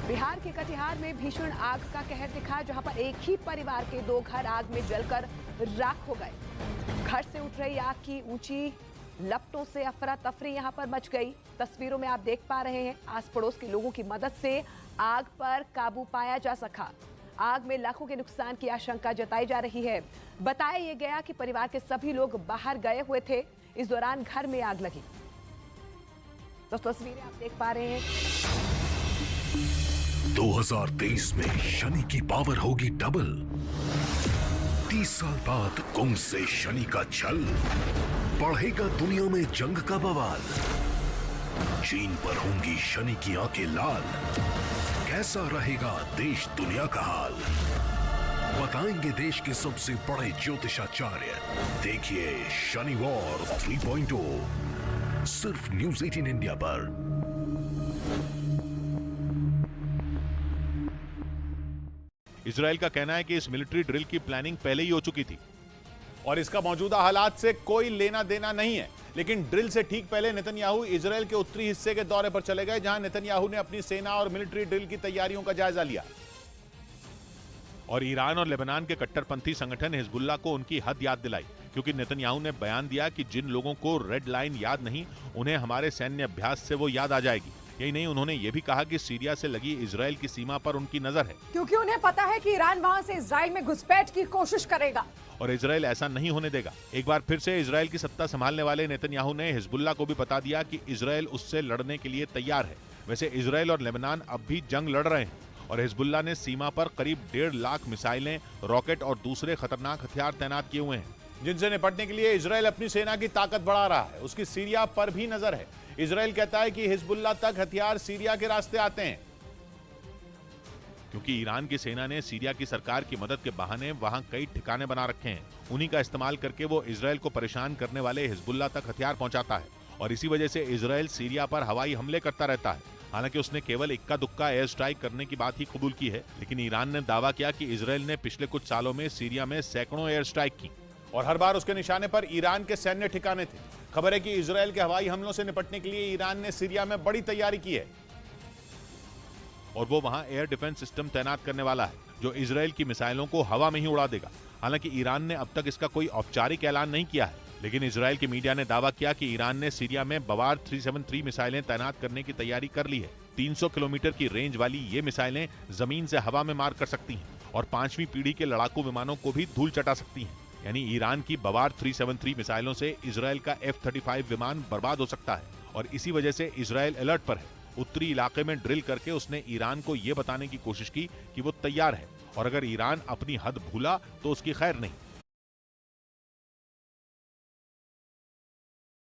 बिहार के कटिहार में भीषण आग का कहर दिखा, जहां पर एक ही परिवार के 2 घर आग में जलकर राख हो गए। घर से उठ रही आग की ऊंची लपटों से अफरा तफरी यहां पर मच गई। तस्वीरों में आप देख पा रहे हैं, आस पड़ोस के लोगों की मदद से आग पर काबू पाया जा सका। आग में लाखों के नुकसान की आशंका जताई जा रही है। बताया यह गया कि परिवार के सभी लोग बाहर गए हुए थे, इस दौरान घर में आग लगी। तो तस्वीरें आप देख पा रहे हैं। 2023 में शनि की पावर होगी डबल। 30 साल बाद कुंभ से शनि का छल, बढ़ेगा दुनिया में जंग का बवाल। चीन पर होंगी शनि की आंखें लाल, कैसा रहेगा देश दुनिया का हाल, बताएंगे देश के सबसे बड़े ज्योतिषाचार्य। देखिए शनि वॉर 3.0 सिर्फ न्यूज़ 18 इंडिया पर। इजराइल का कहना है कि इस मिलिट्री ड्रिल की प्लानिंग पहले ही हो चुकी थी और इसका मौजूदा हालात से कोई लेना देना नहीं है। लेकिन ड्रिल से ठीक पहले नेतन्याहू इजराइल के उत्तरी हिस्से के दौरे पर चले गए, जहां नेतन्याहू ने अपनी सेना और मिलिट्री ड्रिल की तैयारियों का जायजा लिया। और ईरान और लेबनान के कट्टरपंथी संगठन हिजबुल्लाह को उनकी हद याद दिलाई, क्योंकि नेतन्याहू ने बयान दिया कि जिन लोगों को रेड लाइन याद नहीं, उन्हें हमारे सैन्य अभ्यास से वो याद आ जाएगी। यही नहीं, उन्होंने ये भी कहा कि सीरिया से लगी इजराइल की सीमा पर उनकी नजर है, क्योंकि उन्हें पता है कि ईरान वहां से इजराइल में घुसपैठ की कोशिश करेगा और इजराइल ऐसा नहीं होने देगा। एक बार फिर से इजराइल की सत्ता संभालने वाले नेतन्याहू ने हिजबुल्लाह को भी बता दिया कि इजराइल उससे लड़ने के लिए तैयार है। वैसे इजराइल और लेबनान अब भी जंग लड़ रहे हैं और हिजबुल्लाह ने सीमा पर करीब 1.5 लाख मिसाइलें, रॉकेट और दूसरे खतरनाक हथियार तैनात किए हुए हैं, जिनसे निपटने के लिए इजराइल अपनी सेना की ताकत बढ़ा रहा है। उसकी सीरिया पर भी नजर है। इजराइल कहता है कि हिजबुल्लाह तक हथियार सीरिया के रास्ते आते हैं, क्योंकि ईरान की सेना ने सीरिया की सरकार की मदद के बहाने वहां कई ठिकाने बना रखे हैं। उन्हीं का इस्तेमाल करके वो इजराइल को परेशान करने वाले हिजबुल्लाह तक हथियार पहुंचाता है और इसी वजह से इजराइल सीरिया पर हवाई हमले करता रहता है। हालांकि उसने केवल इक्का दुक्का एयर स्ट्राइक करने की बात ही कबूल की है, लेकिन ईरान ने दावा किया कि इजराइल ने पिछले कुछ सालों में सीरिया में सैकड़ों एयर स्ट्राइक की और हर बार उसके निशाने पर ईरान के सैन्य ठिकाने थे। खबर है कि इजराइल के हवाई हमलों से निपटने के लिए ईरान ने सीरिया में बड़ी तैयारी की है और वो वहां एयर डिफेंस सिस्टम तैनात करने वाला है, जो इजराइल की मिसाइलों को हवा में ही उड़ा देगा। हालांकि ईरान ने अब तक इसका कोई औपचारिक ऐलान नहीं किया है, लेकिन इजराइल की मीडिया ने दावा किया कि ईरान ने सीरिया में बवार 373 मिसाइलें तैनात करने की तैयारी कर ली है। 300 किलोमीटर की रेंज वाली ये मिसाइलें जमीन से हवा में मार कर सकती हैं और 5वीं पीढ़ी के लड़ाकू विमानों को भी धूल चटा सकती हैं। यानी ईरान की बवार 373 मिसाइलों से इजराइल का F-35 विमान बर्बाद हो सकता है और इसी वजह से इजराइल अलर्ट पर है। उत्तरी इलाके में ड्रिल करके उसने ईरान को यह बताने की कोशिश की कि वो तैयार है और अगर ईरान अपनी हद भूला तो उसकी खैर नहीं।